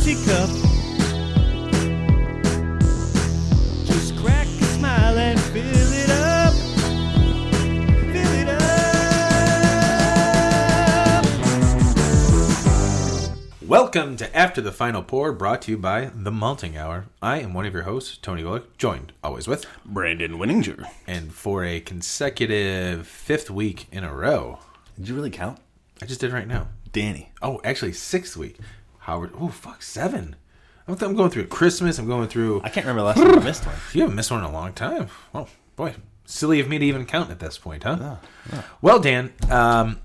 juicy cup. Just crack a smile and fill it up. Fill it up. Welcome to After the Final Pour, brought to you by The Malting Hour. I am one of your hosts, Tony Willick, joined always with Brandon Winninger. And for a consecutive 5th week in a row. Did you really count? I just did right now. Danny. Oh, actually 6th week. Howard. Oh, fuck, 7. I'm going through Christmas. I'm going through... I can't remember the last time I missed one. You haven't missed one in a long time. Oh, boy. Silly of me to even count at this point, huh? Yeah. Well, Dan,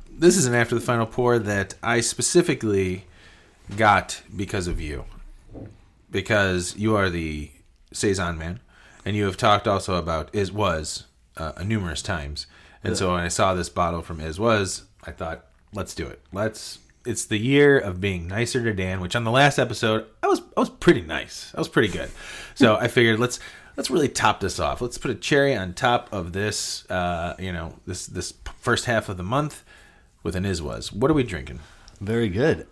this is an After the Final Pour that I specifically got because of you. Because you are the Saison man. And you have talked also about numerous times. And so when I saw this bottle from Was, I thought, let's do it. It's the year of being nicer to Dan, which on the last episode, I was pretty nice. I was pretty good. So I figured let's really top this off. Let's put a cherry on top of this, this first half of the month with an Was. What are we drinking? Very good.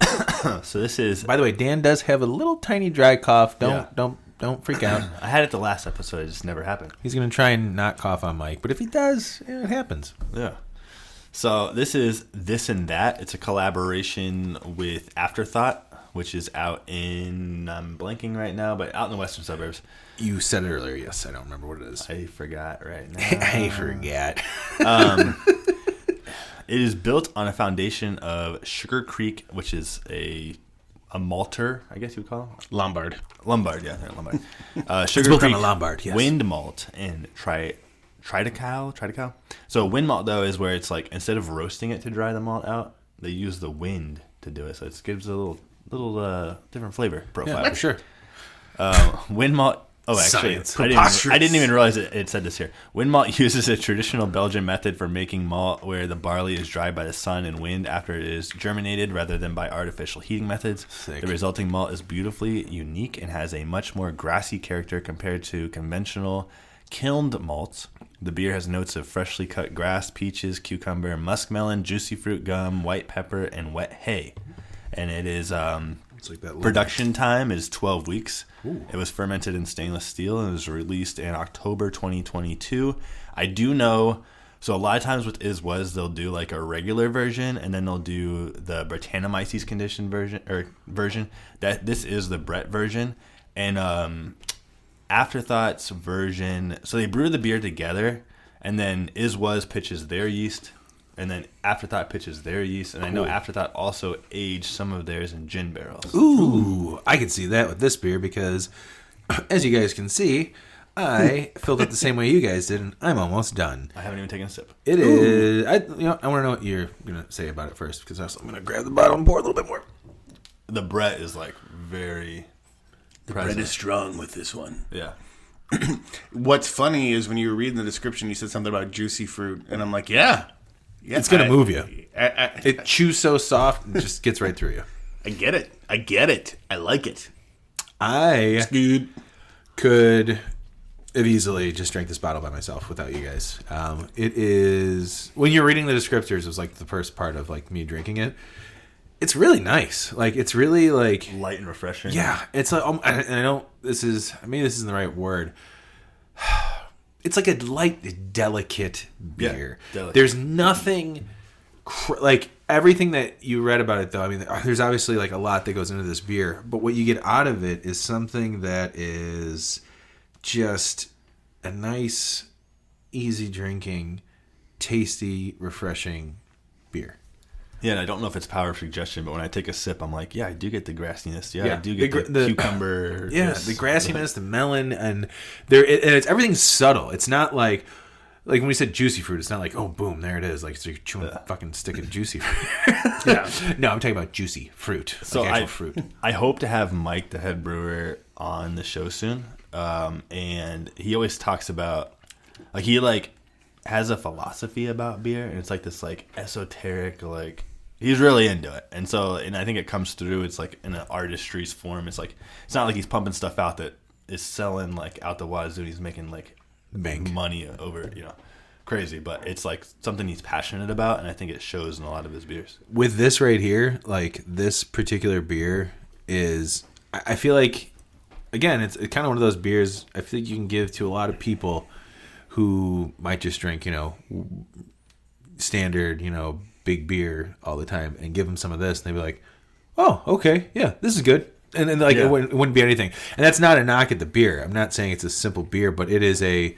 So this is... By the way, Dan does have a little tiny dry cough. Don't freak out. I had it the last episode. It just never happened. He's going to try and not cough on mic. But if he does, it happens. Yeah. So this is This and That. It's a collaboration with Afterthought, which is out in... I'm blanking right now, but out in the western suburbs. You said it earlier. Yes, I don't remember what it is. I forgot right now. I forgot. It is built on a foundation of Sugar Creek, which is a malter, I guess you would call it. Lombard, yeah, Lombard. Sugar built Creek, on a Lombard, yes. Wind malt, and triticale. So wind malt, though, is where it's like, instead of roasting it to dry the malt out, they use the wind to do it. So it gives a little different flavor profile. Yeah, for sure. Wind malt. Oh, actually, I didn't even realize it said this here. Wind malt uses a traditional Belgian method for making malt where the barley is dried by the sun and wind after it is germinated rather than by artificial heating methods. Sick. The resulting malt is beautifully unique and has a much more grassy character compared to conventional kilned malts. The beer has notes of freshly cut grass, peaches, cucumber, muskmelon, juicy fruit gum, white pepper, and wet hay. And it is... production time is 12 weeks. Ooh. It was fermented in stainless steel and was released in October 2022. I do know, so a lot of times with Was, they'll do like a regular version and then they'll do the Brettanomyces condition version. That this is the Brett version. And Afterthought's version, so they brew the beer together and then Was pitches their yeast. And then Afterthought pitches their yeast. And I know Afterthought also aged some of theirs in gin barrels. Ooh, I can see that with this beer because, as you guys can see, I filled it the same way you guys did, and I'm almost done. I haven't even taken a sip. It is... I want to know what you're going to say about it first, because I'm going to grab the bottle and pour a little bit more. The Brett is like very... The Brett is strong with this one. Yeah. What's funny is when you were reading the description, you said something about juicy fruit, and I'm like, yeah, it's going to move you. It chews so soft, it just gets right through you. I get it. I like it. I could have easily just drank this bottle by myself without you guys. It is... When you're reading the descriptors, it was like the first part of like me drinking it. It's really nice. Like, it's really like... light and refreshing. Yeah. It's like... and I don't... maybe this isn't the right word. It's like a light, delicate beer. Yeah, delicate. There's nothing... like, everything that you read about it, though, I mean, there's obviously, like, a lot that goes into this beer. But what you get out of it is something that is just a nice, easy drinking, tasty, refreshing beer. Yeah, and I don't know if it's power of suggestion, but when I take a sip, I'm like, yeah, I do get the grassiness. Yeah, I do get the cucumber. Yeah, the grassiness, the melon, and it's everything's subtle. It's not like when we said juicy fruit, it's not like, oh, boom, there it is. Like, so you're chewing a fucking stick of juicy fruit. Yeah. No, I'm talking about juicy fruit. So like actual fruit. I hope to have Mike, the head brewer, on the show soon. And he always talks about, like, he, like, has a philosophy about beer, and it's like this like esoteric, like he's really into it. And I think it comes through. It's like in an artistry's form. It's like, it's not like he's pumping stuff out that is selling like out the wazoo. He's making like bank money over, crazy, but it's like something he's passionate about, and I think it shows in a lot of his beers. With this right here, like this particular beer is, I feel like, again, it's kind of one of those beers I feel like you can give to a lot of people who might just drink, standard, big beer all the time, and give them some of this, and they'd be like, oh, okay, yeah, this is good. And then it wouldn't be anything. And that's not a knock at the beer. I'm not saying it's a simple beer, but it is a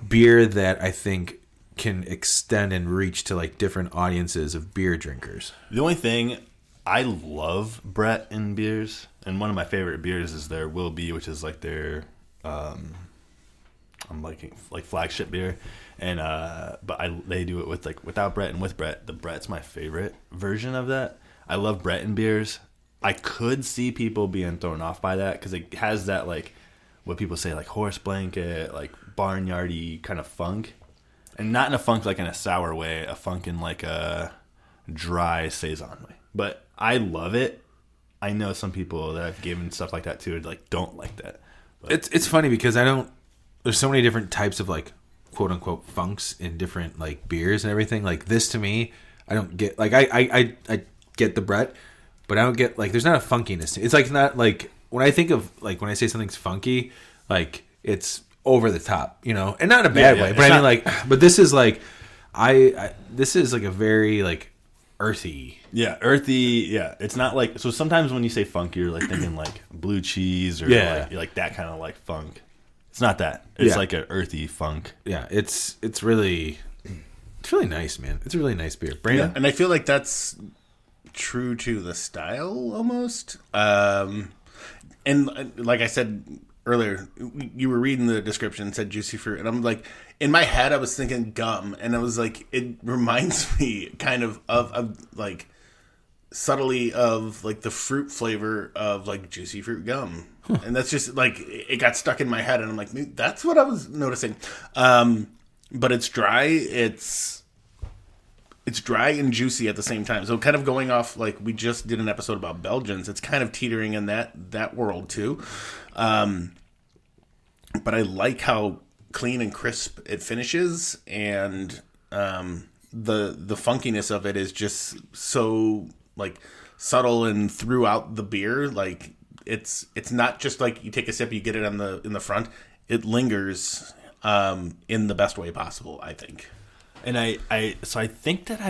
beer that I think can extend and reach to like different audiences of beer drinkers. The only thing, I love Brett in beers, and one of my favorite beers is their Will Be, which is like their I'm liking like flagship beer, and they do it with like without Brett and with Brett. The Brett's my favorite version of that. I love Brett in beers. I could see people being thrown off by that because it has that like what people say like horse blanket, like barnyardy kind of funk, and not in a funk like in a sour way, a funk in like a dry saison way. But I love it. I know some people that I've given stuff like that to like don't like that. But It's funny because there's so many different types of like quote unquote funks in different like beers and everything. Like this to me, I don't get like I get the Brett, but I don't get like there's not a funkiness. It's like not like when I think of like when I say something's funky, like it's over the top, and not in a bad way. But I mean like, but this is like this is like a very like earthy. Yeah, earthy. Yeah, it's not like so. Sometimes when you say funk, you're like thinking like blue cheese or like that kind of like funk. It's not that. It's like an earthy funk. Yeah, it's really nice, man. It's a really nice beer. Brandon? Yeah, and I feel like that's true to the style almost. And like I said earlier, you were reading the description, it said juicy fruit, and I'm like, in my head I was thinking gum, and I was like, it reminds me kind of like subtly of like the fruit flavor of like juicy fruit gum. And that's just like it got stuck in my head, and I'm like, that's what I was noticing. But it's dry. It's dry and juicy at the same time. So kind of going off like we just did an episode about Belgians. It's kind of teetering in that world too. But I like how clean and crisp it finishes, and the funkiness of it is just so like subtle and throughout the beer. Like it's not just like you take a sip, you get it in the front. It lingers in the best way possible, I think. And I think that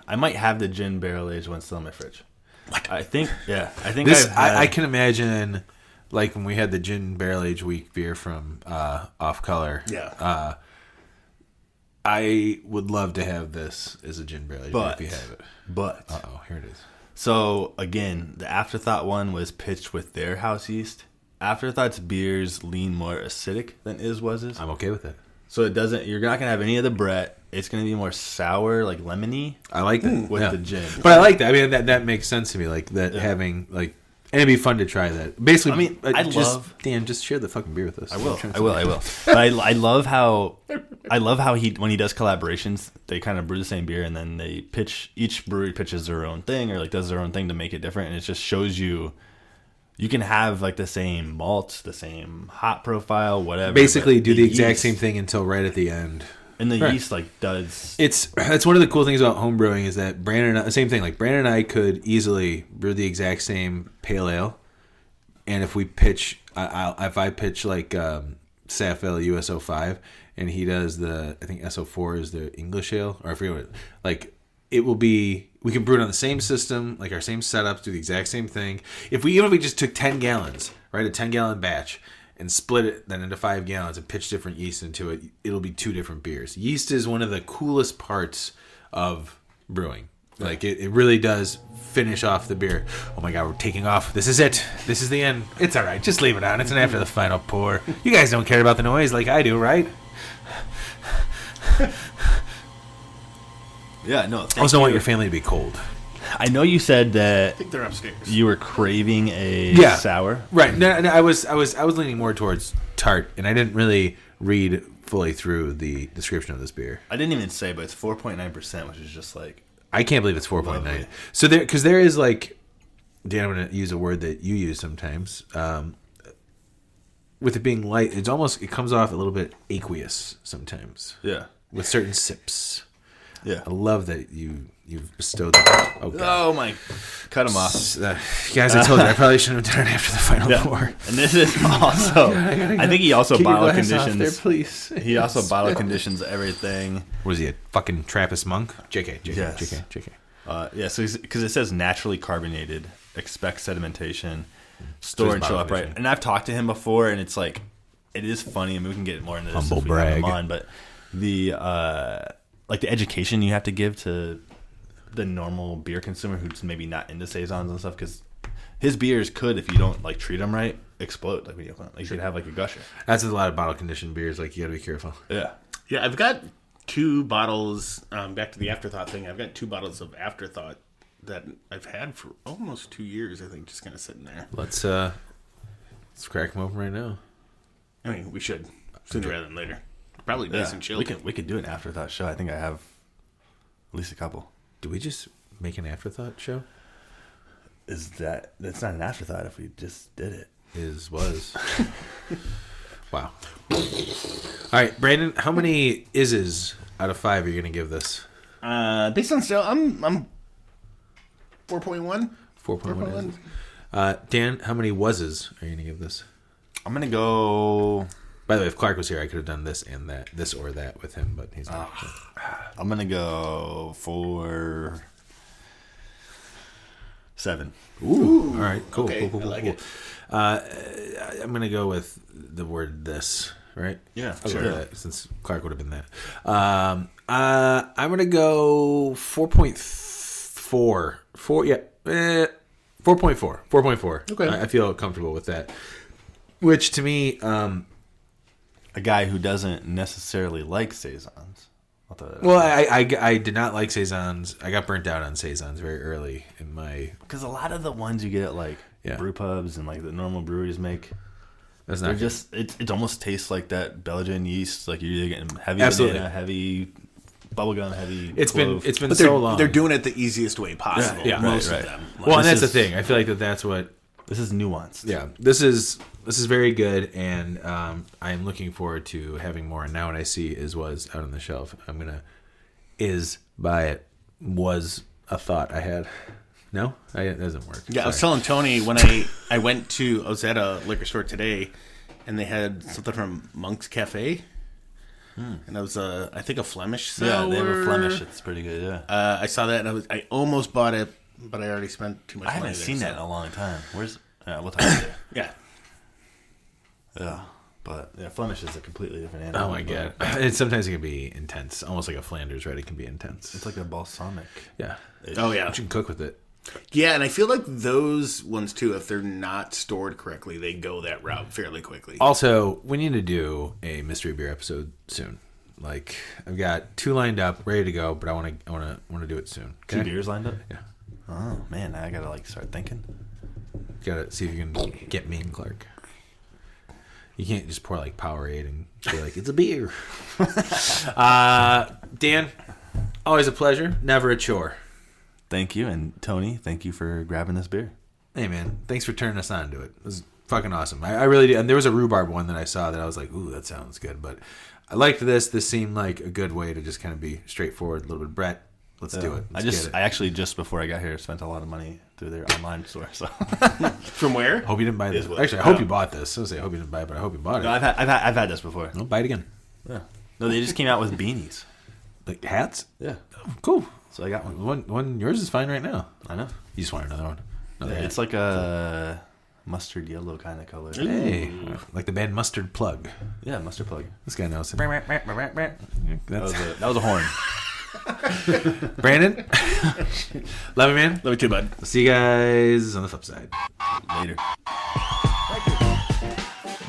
I might have the gin barrel aged one still in my fridge. What? I think This I can imagine like when we had the gin barrel aged week beer from Off Color. Yeah. I would love to have this as a gin barrel aged beer if you have it. But here it is. So again, the Afterthought one was pitched with their house yeast. Afterthought's beers lean more acidic than Iswas's. I'm okay with it. So it doesn't. You're not gonna have any of the Brett. It's gonna be more sour, like lemony. I like that with the gin. But I like that. I mean, that makes sense to me. Like that having like, and it'd be fun to try that. Basically, I mean, Dan, just share the fucking beer with us. I will. But I love how when he does collaborations, they kind of brew the same beer and then they pitch. Each brewery pitches their own thing or like does their own thing to make it different, and it just shows you. You can have like the same malts, the same hop profile, whatever. Basically, do the exact same thing until right at the end. And the yeast like does. That's one of the cool things about home brewing is that same thing. Like Brandon and I could easily brew the exact same pale ale, and if we pitch, if I pitch like Safale USO5, and he does I think SO4 is the English ale, or I forget what. Like it will be. We can brew it on the same system, like our same setups, do the exact same thing. Even if we just took 10 gallons, right, a 10-gallon batch, and split it then into 5 gallons and pitch different yeast into it, it'll be 2 different beers. Yeast is one of the coolest parts of brewing. Like it really does finish off the beer. Oh my God, we're taking off. This is it. This is the end. It's all right. Just leave it on. It's an after the final pour. You guys don't care about the noise like I do, right? Yeah, no. I also want your family to be cold. I know you said that I think they're upstairs. you were craving a sour. Right. No, I was leaning more towards tart, and I didn't really read fully through the description of this beer. I didn't even say, but it's 4.9%, which is just like I can't believe it's 4.9. Lovely. So there is like, Dan, I'm going to use a word that you use sometimes. With it being light, it comes off a little bit aqueous sometimes. Yeah. With certain sips. Yeah. I love that you've bestowed that. Oh, God. Oh my! Cut him off. Guys, I told you I probably shouldn't have done it after the final four. And this is also. I think he also Keep your bottle glass off conditions. there, please. He also bottle conditions everything. Was he a fucking Trappist monk? JK. Yes. JK. So because it says naturally carbonated, expect sedimentation, store and chill upright. And I've talked to him before, and it's like, it is funny. I mean, we can get more into this Humble if we have him brag. on, but the the education you have to give to the normal beer consumer who's maybe not into saisons and stuff, because his beers could, if you don't like treat them right, explode. Like you could have like a gusher. That's a lot of bottle conditioned beers. Like, you got to be careful. Yeah. Yeah, I've got 2 bottles, back to the Afterthought thing, I've got 2 bottles of Afterthought that I've had for almost 2 years, I think, just kind of sitting there. Let's crack them open right now. I mean, we should, sooner rather than later. Probably nice and chilled. We could do an afterthought show. I think I have at least a couple. Do we just make an afterthought show? That's not an afterthought if we just did it. Was. Wow. All right, Brandon, how many ises out of 5 are you going to give this? Based on still, I'm 4.1. 4.1. Dan, how many was's are you going to give this? I'm gonna go. By the way, if Clark was here, I could have done this and that, this or that with him, but he's not. I'm gonna go for 7. Ooh. All right, cool. Okay, cool. I like it. I'm going to go with the word this, right? Yeah, I'll go sure. with that, since Clark would have been that. I'm going to go 4.4. 4.4. 4.4. Okay. I feel comfortable with that. Which, to me... A guy who doesn't necessarily like saisons. Well, I did not like saisons. I got burnt out on saisons very early in my... Because a lot of the ones you get at like brew pubs and like the normal breweries make, That's they're not just it almost tastes like that Belgian yeast. Like you're either getting heavy Absolutely. banana, heavy bubblegum, heavy. It's clove. been But so long. they're doing it the easiest way possible. Yeah, most right. of them. Well, and This that's the is- thing. I feel like that's what... This is nuanced. Yeah, this is very good, and I'm looking forward to having more. And now what I see was out on the shelf. I'm gonna buy it. Was a thought I had. No, it doesn't work. Yeah, I was Sorry. telling Tony when I was at a liquor store today, and they had something from Monk's Cafe, and it was I think a Flemish sour. Yeah, they have a Flemish. It's pretty good. Yeah, I saw that and I almost bought it, but I already spent too much I money. haven't seen there, that in a long time. Where's? Yeah, we'll talk about it. Yeah, Yeah, but yeah, Flemish is a completely different animal. Oh my god! Sometimes it can be intense, almost like a Flanders red. It can be intense. It's like a balsamic. Yeah. Oh yeah, But you can cook with it. yeah, and I feel like those ones too, if they're not stored correctly, they go that route fairly quickly. Also, we need to do a mystery beer episode soon. Like, I've got 2 lined up, ready to go, but I want to do it soon. 2 beers lined up. Yeah. Oh man, I gotta like start thinking. Gotta see if you can get me and Clark. You can't just pour like Powerade and be like, it's a beer. Dan, always a pleasure, never a chore. Thank you, and Tony, thank you for grabbing this beer. Hey man, thanks for turning us on to it. It was fucking awesome. I really did. And there was a rhubarb one that I saw that I was like, ooh, that sounds good. But I liked this. This seemed like a good way to just kind of be straightforward, a little bit Brett. Let's do it. I actually just before I got here spent a lot of money through their online store. So From where? Hope you didn't buy this. Is what- Actually, I hope you bought this. I was say I hope you didn't buy it, but I hope you bought it. no, I've had this before. Well, buy it again. Yeah. No, they just came out with beanies. Like hats? Yeah. Oh, cool. So I got one. One yours is fine right now. I know. You just want another one. Another hat. It's like a mustard yellow kind of color. Hey, like the band Mustard Plug. Yeah, mustard plug. This guy knows it. That That's was a horn. Brandon. Love you, man. Love you too, bud. See you guys on the flip side. Later.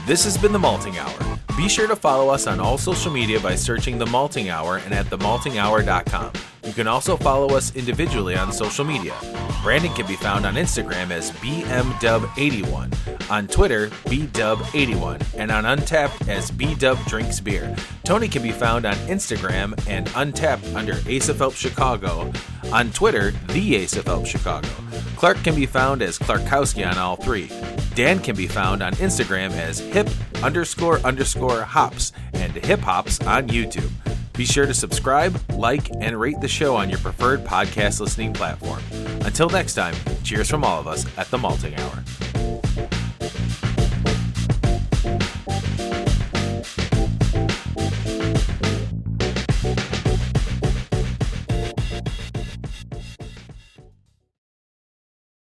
This has been The Malting Hour. Be sure to follow us on all social media by searching The Malting Hour and at themaltinghour.com. You can also follow us individually on social media. Brandon can be found on Instagram as BMDub81, on Twitter, BDub81, and on Untapped as BDubDrinksBeer. Tony can be found on Instagram and Untapped under Ace of Help Chicago, on Twitter, The Ace of Help Chicago. Clark can be found as Clarkowski on all 3. Dan can be found on Instagram as hip__hops and hip hops on YouTube. Be sure to subscribe, like, and rate the show on your preferred podcast listening platform. Until next time, cheers from all of us at the Malting Hour.